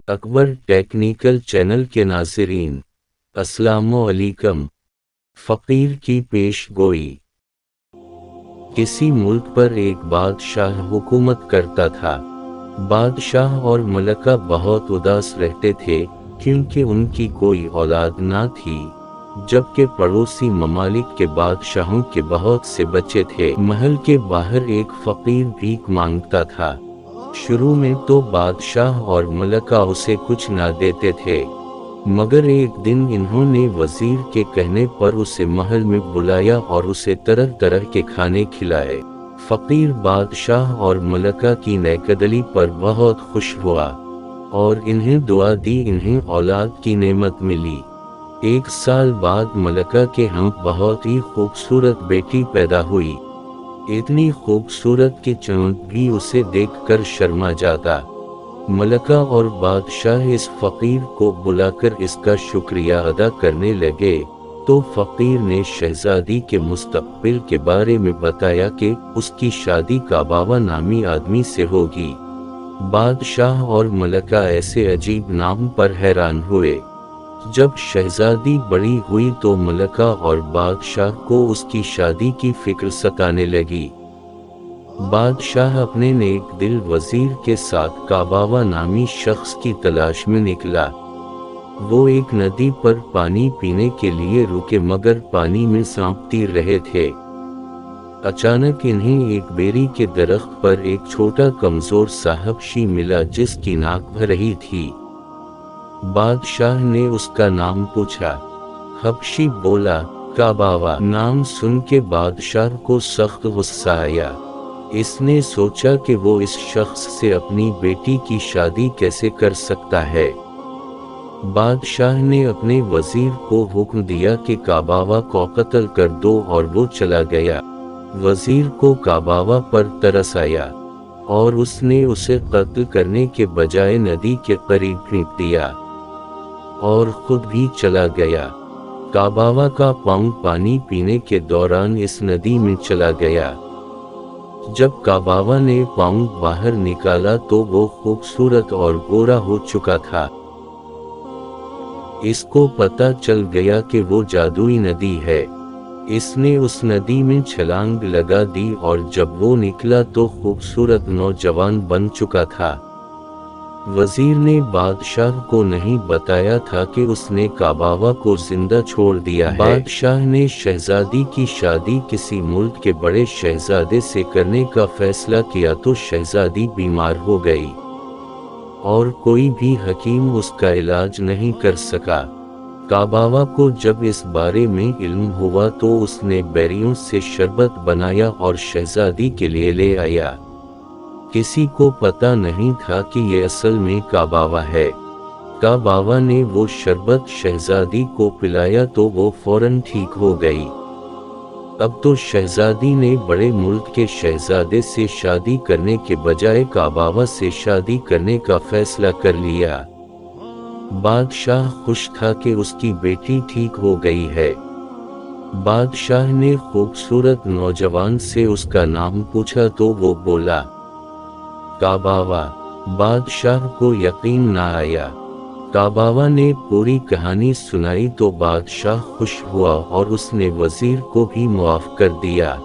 اکبر technical channel کے ناظرین السلام علیکم۔ فقیر کی پیش گوئی۔ کسی ملک پر ایک بادشاہ حکومت کرتا تھا۔ بادشاہ اور ملکہ بہت اداس رہتے تھے کیونکہ ان کی کوئی اولاد نہ تھی، جبکہ پڑوسی ممالک کے بادشاہوں کے بہت سے بچے تھے۔ محل کے باہر ایک فقیر بھیک مانگتا تھا۔ شروع میں تو بادشاہ اور ملکہ اسے کچھ نہ دیتے تھے، مگر ایک دن انہوں نے وزیر کے کہنے پر اسے محل میں بلایا اور اسے طرح طرح کے کھانے کھلائے۔ فقیر بادشاہ اور ملکہ کی نیکدلی پر بہت خوش ہوا اور انہیں دعا دی، انہیں اولاد کی نعمت ملی۔ ایک سال بعد ملکہ کے ہاں بہت ہی خوبصورت بیٹی پیدا ہوئی، اتنی خوبصورت کہ چاند بھی اسے دیکھ کر شرما جاتا۔ ملکہ اور بادشاہ اس فقیر کو بلا کر اس کا شکریہ ادا کرنے لگے تو فقیر نے شہزادی کے مستقبل کے بارے میں بتایا کہ اس کی شادی کعبہ نامی آدمی سے ہوگی۔ بادشاہ اور ملکہ ایسے عجیب نام پر حیران ہوئے۔ جب شہزادی بڑی ہوئی تو ملکہ اور بادشاہ کو اس کی شادی کی فکر ستانے لگی۔ بادشاہ اپنے نیک دل وزیر کے ساتھ کعبہ نامی شخص کی تلاش میں نکلا۔ وہ ایک ندی پر پانی پینے کے لیے رکے مگر پانی میں سانپ تیر رہے تھے۔ اچانک انہیں ایک بیری کے درخت پر ایک چھوٹا کمزور سا حبشی ملا جس کی ناک بہ رہی تھی۔ بادشاہ نے اس کا نام پوچھا۔ حبشی بولا کعبہ۔ نام سن کے بادشاہ کو سخت غصہ آیا۔ اس نے سوچا کہ وہ اس شخص سے اپنی بیٹی کی شادی کیسے کر سکتا ہے۔ بادشاہ نے اپنے وزیر کو حکم دیا کہ کعبہ کو قتل کر دو اور وہ چلا گیا۔ وزیر کو کعبہ پر ترس آیا اور اس نے اسے قتل کرنے کے بجائے ندی کے قریب پھینک دیا اور خود بھی چلا گیا۔ کعبہ کا پاؤں پانی پینے کے دوران اس ندی میں چلا گیا۔ جب کعبہ نے پاؤں باہر نکالا تو وہ خوبصورت اور گورا ہو چکا تھا۔ اس کو پتہ چل گیا کہ وہ جادوئی ندی ہے۔ اس نے اس ندی میں چھلانگ لگا دی اور جب وہ نکلا تو خوبصورت نوجوان بن چکا تھا۔ وزیر نے بادشاہ کو نہیں بتایا تھا کہ اس نے کعبہ کو زندہ چھوڑ دیا ہے۔ بادشاہ نے شہزادی کی شادی کسی ملک کے بڑے شہزادے سے کرنے کا فیصلہ کیا تو شہزادی بیمار ہو گئی اور کوئی بھی حکیم اس کا علاج نہیں کر سکا۔ کعبہ کو جب اس بارے میں علم ہوا تو اس نے بیریوں سے شربت بنایا اور شہزادی کے لیے لے آیا۔ کسی کو پتہ نہیں تھا کہ یہ اصل میں کعبہ ہے۔ کعبہ نے وہ شربت شہزادی کو پلایا تو وہ فوراً ٹھیک ہو گئی۔ اب تو شہزادی نے بڑے ملک کے شہزادے سے شادی کرنے کے بجائے کعبہ سے شادی کرنے کا فیصلہ کر لیا۔ بادشاہ خوش تھا کہ اس کی بیٹی ٹھیک ہو گئی ہے۔ بادشاہ نے خوبصورت نوجوان سے اس کا نام پوچھا تو وہ بولا کعبہ۔ بادشاہ کو یقین نہ آیا۔ کعبہ نے پوری کہانی سنائی تو بادشاہ خوش ہوا اور اس نے وزیر کو بھی معاف کر دیا۔